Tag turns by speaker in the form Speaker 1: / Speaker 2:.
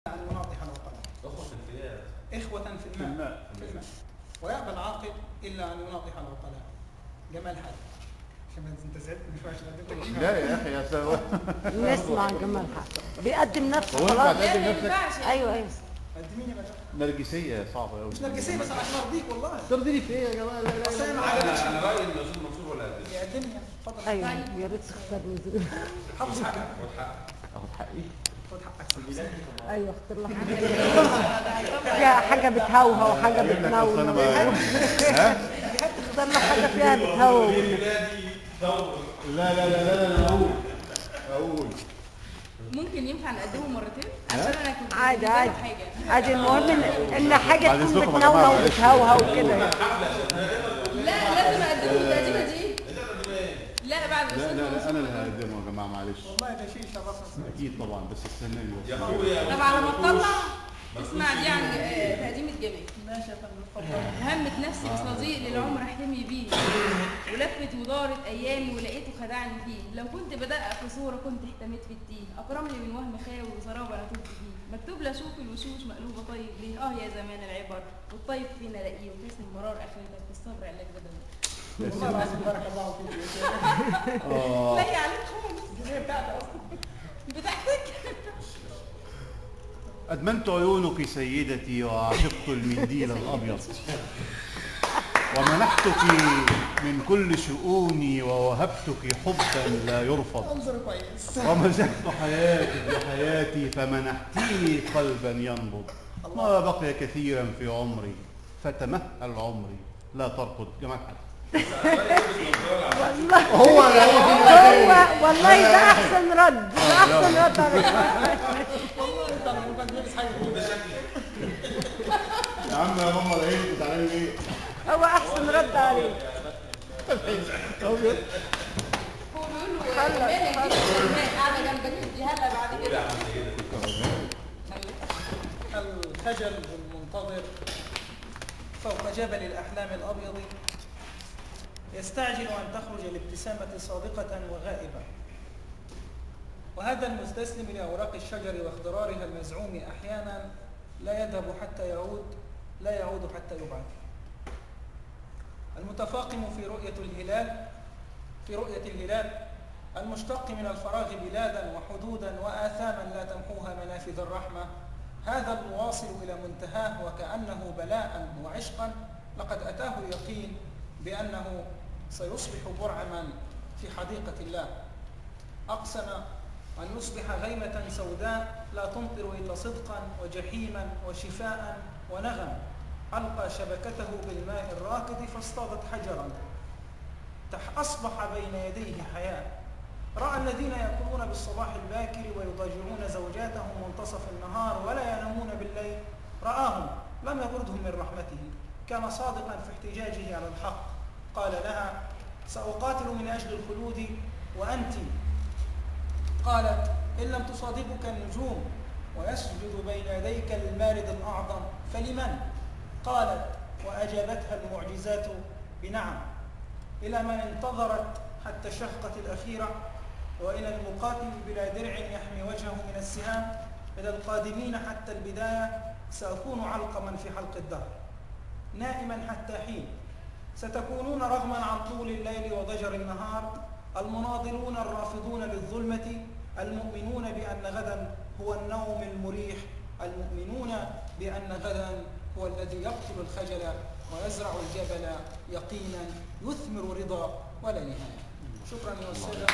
Speaker 1: المناطح الوطنية إخوة في الماء ويأبى العاقل إلا أن يناطح العقلاء. جمال حد انت زعلت مش عشان
Speaker 2: لا يا اخي يا سوا
Speaker 3: نسمع جمال حد بيقدم نفسه
Speaker 2: هو
Speaker 3: خلاص.
Speaker 2: انت هتقدم نفسك؟
Speaker 3: ايوه
Speaker 1: قدميني يا باشا.
Speaker 2: نرجسيه صعبه قوي.
Speaker 1: مش نرجسيه بس عشان ارضيك والله.
Speaker 2: ترضيني في ايه يا جماعه؟ لا لا
Speaker 1: بس انا ما عجبتش.
Speaker 4: انا رايي ان الاستاذ منصور ولا قدم
Speaker 1: يقدمني اتفضل.
Speaker 3: ايوه يا ريت تختار نزول.
Speaker 1: حافظ حاجه.
Speaker 2: اخد حقي.
Speaker 1: خد حقك.
Speaker 3: ايوه اختار لك حاجه حاجه بتهوها وحاجه بتنور.
Speaker 2: ها؟
Speaker 3: اختار لك حاجه فيها بتهوى.
Speaker 2: لا لا لا لا اقول
Speaker 5: ممكن ينفع نقدمه مرتين عشان انا كنت
Speaker 3: عادي
Speaker 5: حاجه
Speaker 3: عادي المهم ان حاجه
Speaker 2: بعد
Speaker 3: تكون
Speaker 2: إذنكم يا
Speaker 3: بتنور
Speaker 2: جماعة،
Speaker 3: وبتهوها وكده.
Speaker 5: لا لازم اقدمه التقديمه دي. لا بعد
Speaker 2: لا لا لا انا اللي هقدمه يا جماعه معلش.
Speaker 1: والله ده شيء شرفنا.
Speaker 2: اكيد طبعا بس استناني
Speaker 4: يا
Speaker 2: بس.
Speaker 4: اخويا
Speaker 5: طب على ما تطلع اسمع دي عن تقديم الجمال.
Speaker 1: ماشي يا فندم اتفضل.
Speaker 5: همت نفسي بصديق للعمر احتمي بيه، ولفت ودارت ايامي ولقيته خدعني فيه. لو كنت بدقق في صوره كنت احتميت في التيه، اكرمني من وهم خاوي وسراب انا تبت فيه. مكتوب لا اشوف الوشوش مقلوبه طيب ليه، يا زمان العبر والطيب فينا لاقيه، وكاس المرار اخرتك في الصبر علاج بدوي.
Speaker 1: والله العظيم بارك الله فيك.
Speaker 5: لاقي عليك خالص
Speaker 1: الجزئيه بتاعتي اصلا.
Speaker 5: بتاعتك.
Speaker 2: أدمنت عيونك سيدتي وعشقت المنديل الأبيض ومنحتك من كل شؤوني ووهبتك حبا لا يرفض
Speaker 1: انظر كويس.
Speaker 2: ومزجت حياتي بحياتي فمنحتيني قلبا ينبض. ما بقي كثيرا في عمري فتمهل عمري لا ترقد. جمال حد
Speaker 3: والله
Speaker 2: هو
Speaker 3: والله ده احسن رد. ده احسن رد
Speaker 1: والله انت ما كنت لابس حاجه.
Speaker 2: يا عم يا ماما العين كنت عامل ايه؟
Speaker 3: هو احسن رد عليه.
Speaker 5: هو بيقول له مالك دي قاعده جنبك اديها لها بعد كده.
Speaker 1: الخجل المنتظر فوق جبل الأحلام الأبيض يستعجل أن تخرج الابتسامة صادقة وغائبة، وهذا المستسلم لأوراق الشجر واخضرارها المزعوم أحيانا لا يذهب حتى يعود، لا يعود حتى يبعث. المتفاقم في رؤية الهلال المشتق من الفراغ بلادا وحدودا وآثاما لا تمحوها منافذ الرحمة، هذا المواصل إلى منتهاه وكأنه بلاء وعشقا لقد أتاه اليقين بأنه سيصبح برعما في حديقة الله. أقسم أن يصبح غيمة سوداء لا تمطر إلا صدقا وجحيما وشفاء ونغم. ألقى شبكته بالماء الراكد فاصطادت حجرا. أصبح بين يديه حياة. رأى الذين يأكلون بالصباح الباكر ويضاجعون زوجاتهم منتصف النهار ولا ينامون بالليل، رآهم لم يطردهم من رحمته. كان صادقا في احتجاجه على الحق. قال لها سأقاتل من أجل الخلود وأنت. قالت إن لم تصادقك النجوم ويسجد بين يديك المارد الأعظم فلمن؟ قالت وأجابتها المعجزات بنعم. إلى من انتظرت حتى الشفقة الأخيرة، وإلى المقاتل بلا درع يحمي وجهه من السهام، إلى القادمين حتى البداية سأكون علقما في حلق الدهر، نائما حتى حين. ستكونون رغما عن طول الليل وضجر النهار، المناضلون الرافضون للظلمة، المؤمنون بأن غدا هو النوم المريح، المؤمنون بأن غدا هو الذي يقتل الخجل ويزرع الجبل يقينا يثمر رضا ولا نهاية. شكرا يا أستاذ.